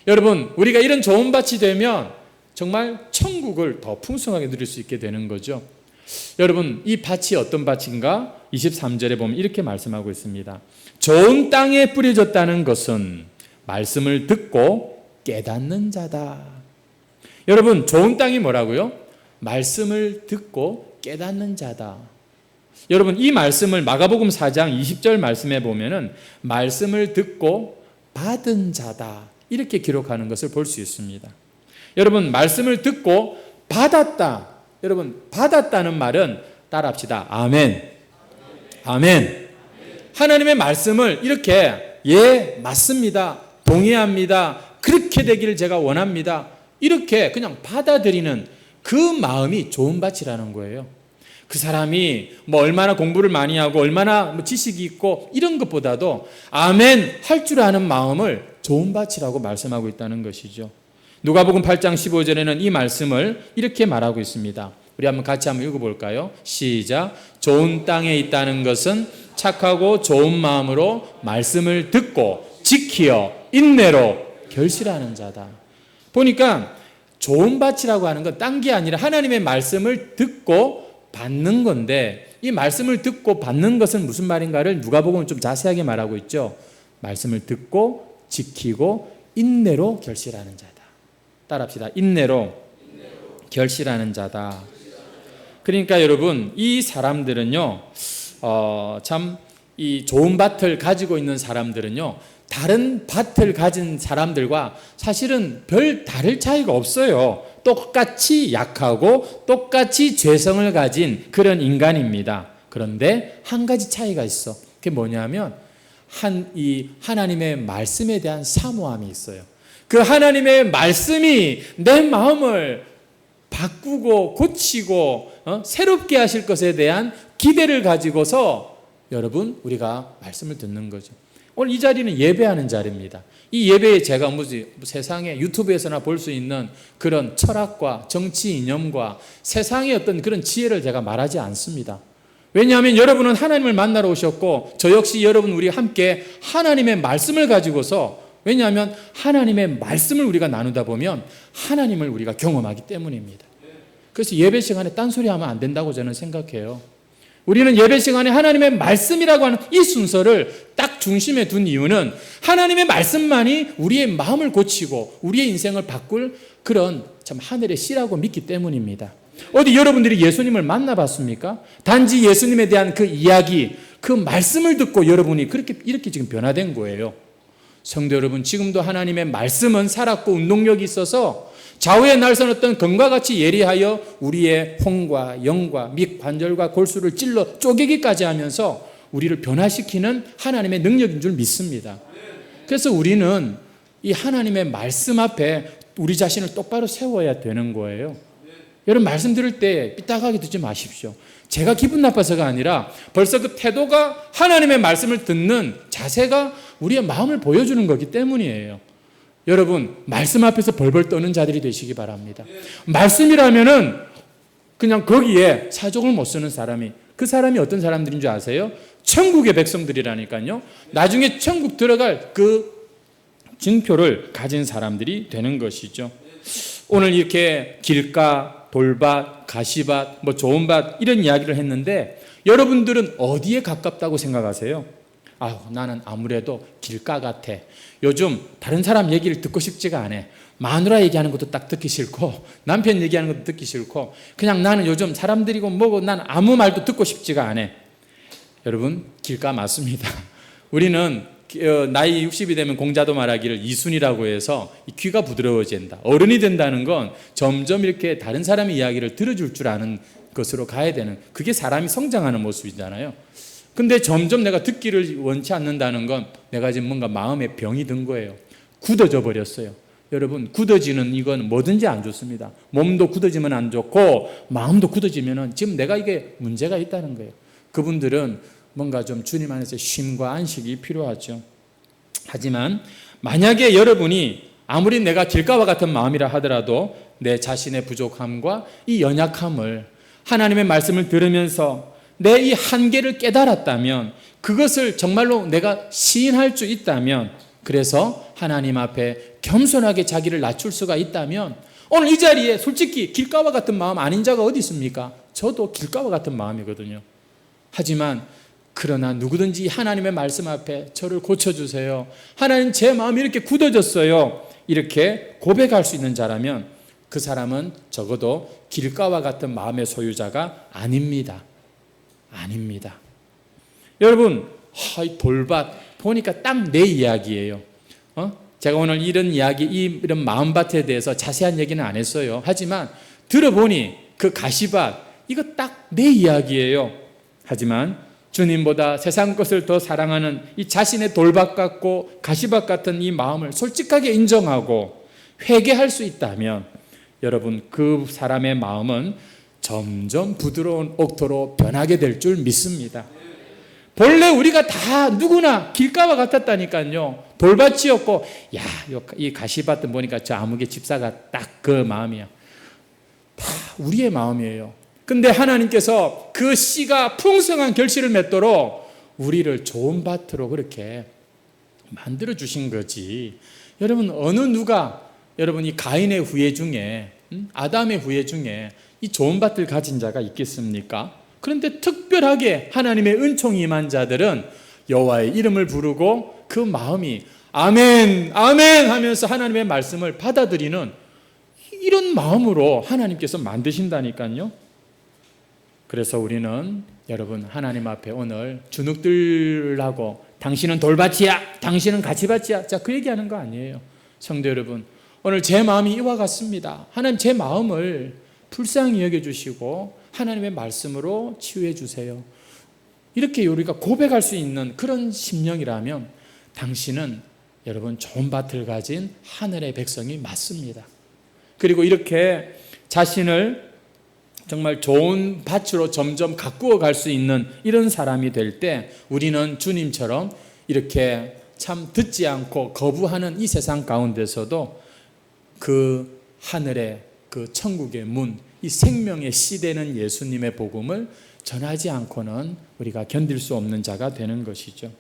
Speaker 1: 여러분, 우리가 이런 좋은 밭이 되면 정말 천국을 더 풍성하게 누릴 수 있게 되는 거죠. 여러분, 이 밭이 어떤 밭인가? 23절에 보면 이렇게 말씀하고 있습니다. 좋은 땅에 뿌려졌다는 것은 말씀을 듣고 깨닫는 자다. 여러분, 좋은 땅이 뭐라고요? 말씀을 듣고 깨닫는 자다. 여러분, 이 말씀을 마가복음 4장 20절 말씀에 보면은 말씀을 듣고 받은 자다 이렇게 기록하는 것을 볼 수 있습니다. 여러분, 말씀을 듣고 받았다. 여러분, 받았다는 말은 따라합시다. 아멘. 아멘. 하나님의 말씀을 이렇게 예, 맞습니다. 동의합니다. 그렇게 되기를 제가 원합니다. 이렇게 그냥 받아들이는 그 마음이 좋은 밭이라는 거예요. 그 사람이 뭐 얼마나 공부를 많이 하고 얼마나 지식이 있고 이런 것보다도 아멘 할 줄 아는 마음을 좋은 밭이라고 말씀하고 있다는 것이죠. 누가복음 8장 15절에는 이 말씀을 이렇게 말하고 있습니다. 우리 같이 한번 읽어볼까요? 시작. 좋은 땅에 있다는 것은 착하고 좋은 마음으로 말씀을 듣고 지키어 인내로 결실하는 자다. 보니까 좋은 밭이라고 하는 건 딴 게 아니라 하나님의 말씀을 듣고 받는 건데 이 말씀을 듣고 받는 것은 무슨 말인가를 누가복음은 좀 자세하게 말하고 있죠. 말씀을 듣고 지키고 인내로 결실하는 자다. 따라합시다. 인내로 결실하는 자다. 그러니까 여러분, 이 사람들은요, 참 이 좋은 밭을 가지고 있는 사람들은요, 다른 밭을 가진 사람들과 사실은 별 다를 차이가 없어요. 똑같이 약하고 똑같이 죄성을 가진 그런 인간입니다. 그런데 한 가지 차이가 있어. 그게 뭐냐면 이 하나님의 말씀에 대한 사모함이 있어요. 그 하나님의 말씀이 내 마음을 바꾸고 고치고 새롭게 하실 것에 대한 기대를 가지고서 여러분 우리가 말씀을 듣는 거죠. 오늘 이 자리는 예배하는 자리입니다. 이 예배에 제가 세상에 유튜브에서나 볼 수 있는 그런 철학과 정치 이념과 세상의 어떤 그런 지혜를 제가 말하지 않습니다. 왜냐하면 여러분은 하나님을 만나러 오셨고 저 역시 여러분 우리 함께 하나님의 말씀을 가지고서, 왜냐하면 하나님의 말씀을 우리가 나누다 보면 하나님을 우리가 경험하기 때문입니다. 그래서 예배 시간에 딴소리 하면 안 된다고 저는 생각해요. 우리는 예배 시간에 하나님의 말씀이라고 하는 이 순서를 딱 중심에 둔 이유는 하나님의 말씀만이 우리의 마음을 고치고 우리의 인생을 바꿀 그런 참 하늘의 씨라고 믿기 때문입니다. 어디 여러분들이 예수님을 만나봤습니까? 단지 예수님에 대한 그 이야기, 그 말씀을 듣고 여러분이 이렇게 지금 변화된 거예요. 성도 여러분, 지금도 하나님의 말씀은 살았고 운동력이 있어서 좌우의 날선 어떤 검과 같이 예리하여 우리의 혼과 영과 및 관절과 골수를 찔러 쪼개기까지 하면서 우리를 변화시키는 하나님의 능력인 줄 믿습니다. 그래서 우리는 이 하나님의 말씀 앞에 우리 자신을 똑바로 세워야 되는 거예요. 여러분, 말씀 들을 때 삐딱하게 듣지 마십시오. 제가 기분 나빠서가 아니라 벌써 그 태도가 하나님의 말씀을 듣는 자세가 우리의 마음을 보여주는 거기 때문이에요. 여러분, 말씀 앞에서 벌벌 떠는 자들이 되시기 바랍니다. 말씀이라면은 그냥 거기에 사족을 못 쓰는 사람이, 그 사람이 어떤 사람들인 줄 아세요? 천국의 백성들이라니까요. 나중에 천국 들어갈 그 증표를 가진 사람들이 되는 것이죠. 오늘 이렇게 길가, 돌밭, 가시밭, 좋은 밭 이런 이야기를 했는데 여러분들은 어디에 가깝다고 생각하세요? 나는 아무래도 길가 같아. 요즘 다른 사람 얘기를 듣고 싶지가 않아. 마누라 얘기하는 것도 딱 듣기 싫고 남편 얘기하는 것도 듣기 싫고 그냥 나는 요즘 사람들이고 뭐고 난 아무 말도 듣고 싶지가 않아. 여러분, 길가 맞습니다. 우리는 나이 60이 되면 공자도 말하기를 이순이라고 해서 귀가 부드러워진다. 어른이 된다는 건 점점 이렇게 다른 사람의 이야기를 들어줄 줄 아는 것으로 가야 되는, 그게 사람이 성장하는 모습이잖아요. 근데 점점 내가 듣기를 원치 않는다는 건 내가 지금 뭔가 마음에 병이 든 거예요. 굳어져 버렸어요. 여러분, 굳어지는 이건 뭐든지 안 좋습니다. 몸도 굳어지면 안 좋고 마음도 굳어지면 지금 내가 이게 문제가 있다는 거예요. 그분들은 뭔가 좀 주님 안에서 쉼과 안식이 필요하죠. 하지만 만약에 여러분이 아무리 내가 길가와 같은 마음이라 하더라도 내 자신의 부족함과 이 연약함을 하나님의 말씀을 들으면서 내 이 한계를 깨달았다면, 그것을 정말로 내가 시인할 수 있다면, 그래서 하나님 앞에 겸손하게 자기를 낮출 수가 있다면, 오늘 이 자리에 솔직히 길가와 같은 마음 아닌 자가 어디 있습니까? 저도 길가와 같은 마음이거든요. 하지만 그러나 누구든지 하나님의 말씀 앞에 저를 고쳐주세요, 하나님 제 마음이 이렇게 굳어졌어요, 이렇게 고백할 수 있는 자라면 그 사람은 적어도 길가와 같은 마음의 소유자가 아닙니다. 아닙니다. 여러분, 이 돌밭 보니까 딱 내 이야기예요. 제가 오늘 이런 이야기, 이런 마음밭에 대해서 자세한 얘기는 안 했어요. 하지만 들어보니 그 가시밭, 이거 딱 내 이야기예요. 하지만 주님보다 세상 것을 더 사랑하는 이 자신의 돌밭 같고 가시밭 같은 이 마음을 솔직하게 인정하고 회개할 수 있다면, 여러분, 그 사람의 마음은 점점 부드러운 옥토로 변하게 될 줄 믿습니다. 본래 우리가 다 누구나 길가와 같았다니까요. 돌밭이었고, 이 가시밭은 보니까 저 아무개 집사가 딱 그 마음이야. 다 우리의 마음이에요. 근데 하나님께서 그 씨가 풍성한 결실을 맺도록 우리를 좋은 밭으로 그렇게 만들어 주신 거지. 여러분, 어느 누가 여러분 이 가인의 후예 중에, 아담의 후예 중에 이 좋은 밭을 가진 자가 있겠습니까? 그런데 특별하게 하나님의 은총이 임한 자들은 여호와의 이름을 부르고 그 마음이 아멘, 아멘 하면서 하나님의 말씀을 받아들이는 이런 마음으로 하나님께서 만드신다니까요. 그래서 우리는 여러분, 하나님 앞에 오늘 주눅들라고 당신은 돌밭이야, 당신은 가시밭이야, 자, 그 얘기하는 거 아니에요. 성도 여러분, 오늘 제 마음이 이와 같습니다. 하나님, 제 마음을 불쌍히 여겨주시고 하나님의 말씀으로 치유해 주세요. 이렇게 우리가 고백할 수 있는 그런 심령이라면 당신은 여러분 좋은 밭을 가진 하늘의 백성이 맞습니다. 그리고 이렇게 자신을 정말 좋은 밭으로 점점 가꾸어 갈 수 있는 이런 사람이 될 때 우리는 주님처럼 이렇게 참 듣지 않고 거부하는 이 세상 가운데서도 그 하늘의 그 천국의 문, 이 생명의 씨 되는 예수님의 복음을 전하지 않고는 우리가 견딜 수 없는 자가 되는 것이죠.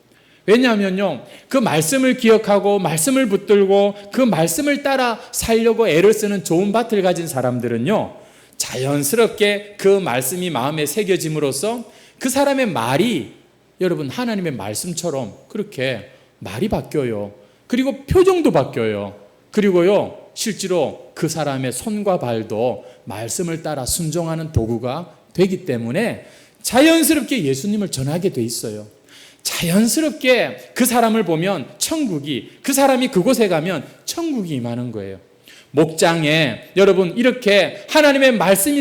Speaker 1: 왜냐하면요, 그 말씀을 기억하고 말씀을 붙들고 그 말씀을 따라 살려고 애를 쓰는 좋은 밭을 가진 사람들은요, 자연스럽게 그 말씀이 마음에 새겨짐으로써 그 사람의 말이 여러분 하나님의 말씀처럼 그렇게 말이 바뀌어요. 그리고 표정도 바뀌어요. 그리고요, 실제로 그 사람의 손과 발도 말씀을 따라 순종하는 도구가 되기 때문에 자연스럽게 예수님을 전하게 돼 있어요. 자연스럽게 그 사람을 보면 천국이, 그 사람이 그곳에 가면 천국이 임하는 거예요. 목장에 여러분 이렇게 하나님의 말씀이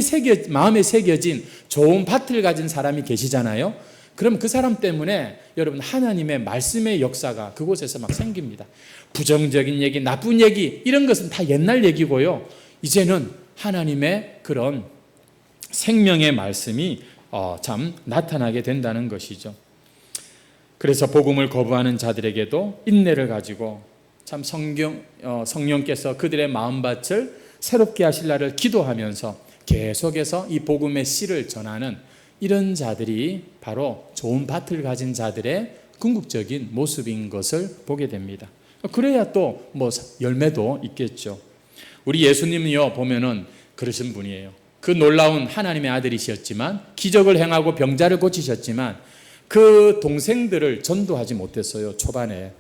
Speaker 1: 마음에 새겨진 좋은 밭을 가진 사람이 계시잖아요. 그럼 그 사람 때문에 여러분 하나님의 말씀의 역사가 그곳에서 막 생깁니다. 부정적인 얘기, 나쁜 얘기 이런 것은 다 옛날 얘기고요. 이제는 하나님의 그런 생명의 말씀이 참 나타나게 된다는 것이죠. 그래서 복음을 거부하는 자들에게도 인내를 가지고 참 성령께서 그들의 마음밭을 새롭게 하실 날을 기도하면서 계속해서 이 복음의 씨를 전하는 이런 자들이 바로 좋은 밭을 가진 자들의 궁극적인 모습인 것을 보게 됩니다. 그래야 또 뭐 열매도 있겠죠. 우리 예수님이요 보면은 그러신 분이에요. 그 놀라운 하나님의 아들이셨지만 기적을 행하고 병자를 고치셨지만 그 동생들을 전도하지 못했어요. 초반에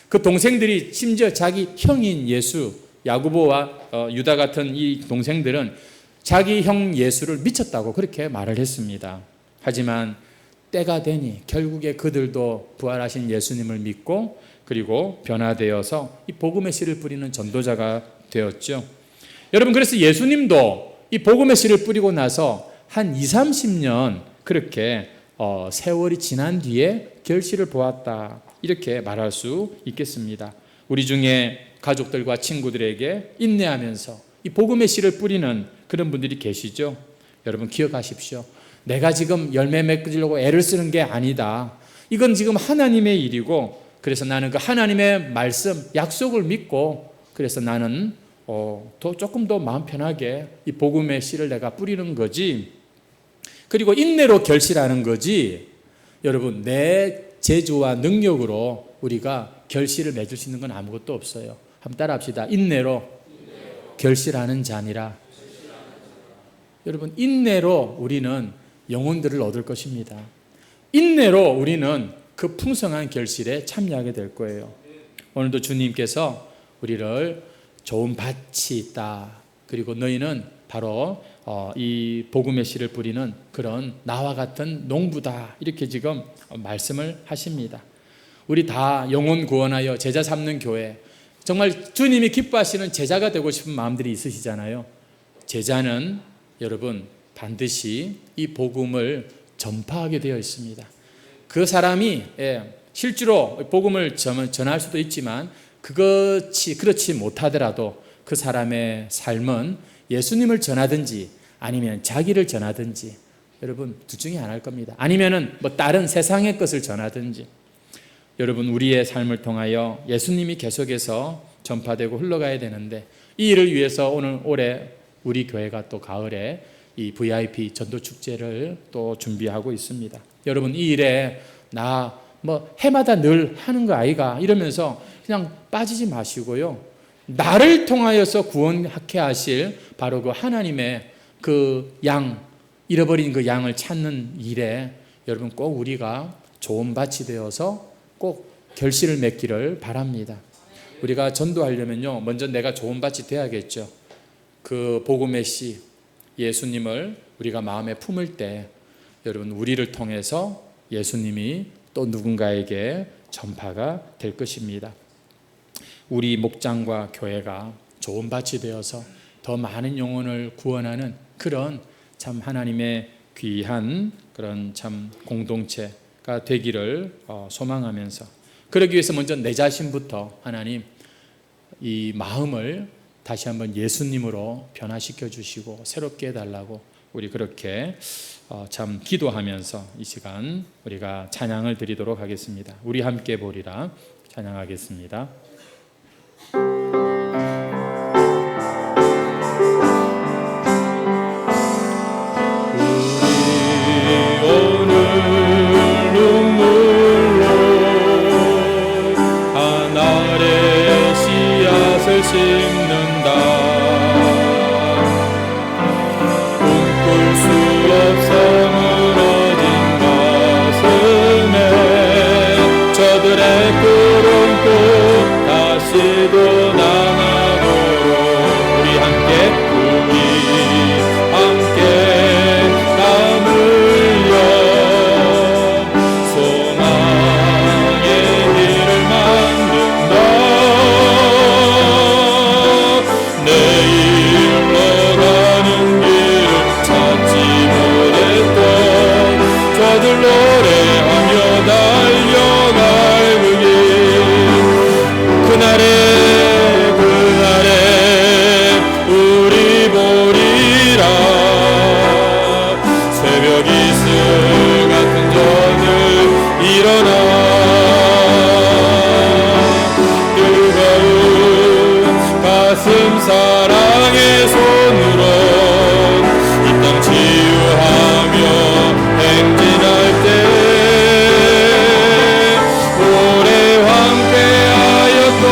Speaker 1: 그 동생들이 심지어 자기 형인 예수, 야고보와 유다 같은 이 동생들은 자기 형 예수를 미쳤다고 그렇게 말을 했습니다. 하지만 때가 되니 결국에 그들도 부활하신 예수님을 믿고 그리고 변화되어서 이 복음의 씨를 뿌리는 전도자가 되었죠. 여러분, 그래서 예수님도 이 복음의 씨를 뿌리고 나서 한 20, 30년 그렇게 세월이 지난 뒤에 결실을 보았다, 이렇게 말할 수 있겠습니다. 우리 중에 가족들과 친구들에게 인내하면서 이 복음의 씨를 뿌리는 그런 분들이 계시죠. 여러분 기억하십시오. 내가 지금 열매 맺으려고 애를 쓰는 게 아니다. 이건 지금 하나님의 일이고, 그래서 나는 그 하나님의 말씀, 약속을 믿고, 그래서 나는 더 조금 더 마음 편하게 이 복음의 씨를 내가 뿌리는 거지. 그리고 인내로 결실하는 거지. 여러분, 내 재주와 능력으로 우리가 결실을 맺을 수 있는 건 아무것도 없어요. 한번 따라합시다. 인내로 결실하는 자니라. 여러분, 인내로 우리는 영혼들을 얻을 것입니다. 인내로 우리는 그 풍성한 결실에 참여하게 될 거예요. 오늘도 주님께서 우리를 좋은 밭이 있다, 그리고 너희는 바로 이 복음의 씨를 뿌리는 그런 나와 같은 농부다, 이렇게 지금 말씀을 하십니다. 우리 다 영혼 구원하여 제자 삼는 교회, 정말 주님이 기뻐하시는 제자가 되고 싶은 마음들이 있으시잖아요. 제자는 여러분 반드시 이 복음을 전파하게 되어 있습니다. 그 사람이 실제로 복음을 전할 수도 있지만 그렇지 못하더라도 그 사람의 삶은 예수님을 전하든지 아니면 자기를 전하든지, 여러분 둘 중에 하나일 겁니다. 아니면은 뭐 다른 세상의 것을 전하든지, 여러분 우리의 삶을 통하여 예수님이 계속해서 전파되고 흘러가야 되는데, 이 일을 위해서 올해 우리 교회가 또 가을에 이 VIP 전도 축제를 또 준비하고 있습니다. 여러분 이 일에 나 뭐 해마다 늘 하는 거 아이가 이러면서 그냥 빠지지 마시고요. 나를 통하여서 구원하게 하실 바로 그 하나님의 그 양, 잃어버린 그 양을 찾는 일에 여러분 꼭 우리가 좋은 밭이 되어서 꼭 결실을 맺기를 바랍니다. 우리가 전도하려면요, 먼저 내가 좋은 밭이 돼야겠죠. 그 복음의 씨 예수님을 우리가 마음에 품을 때 여러분 우리를 통해서 예수님이 또 누군가에게 전파가 될 것입니다. 우리 목장과 교회가 좋은 밭이 되어서 더 많은 영혼을 구원하는 그런 참 하나님의 귀한 그런 참 공동체가 되기를 소망하면서, 그러기 위해서 먼저 내 자신부터 하나님 이 마음을 다시 한번 예수님으로 변화시켜 주시고 새롭게 해달라고 우리 그렇게 참 기도하면서 이 시간 우리가 찬양을 드리도록 하겠습니다. 우리 함께 보리라 찬양하겠습니다.
Speaker 2: 심는다. 꿈꿀 수 없어 무너진 가슴에 저들의 푸른 꽃 다시 돋아나도록 우리 함께 땀 흘려 소망의 길을 만든다. 내일로 가는 길 찾지 못했던 저들 노래하며 달려갈 그 길, 그날에 우리 보리라. 새벽 이슬 같은 저들 일어나 뜨거운 가슴 사랑의 손으로 이 땅 치유하며 행진할 때 오래 황폐하였던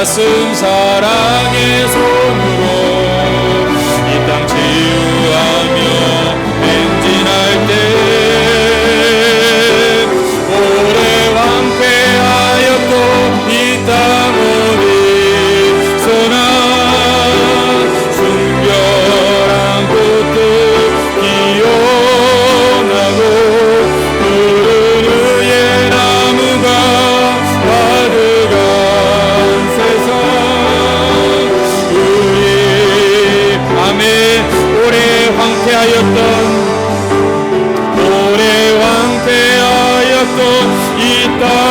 Speaker 2: 가슴 사랑의 손으로 이 땅 치유하며 행진할 때 오래 왕패하였고 이 땅 어디서나 순결한 꽃들 피어나고 푸른 의의 나무가 가득한 세상 우리 아멘 오래 황폐하였던 이 땅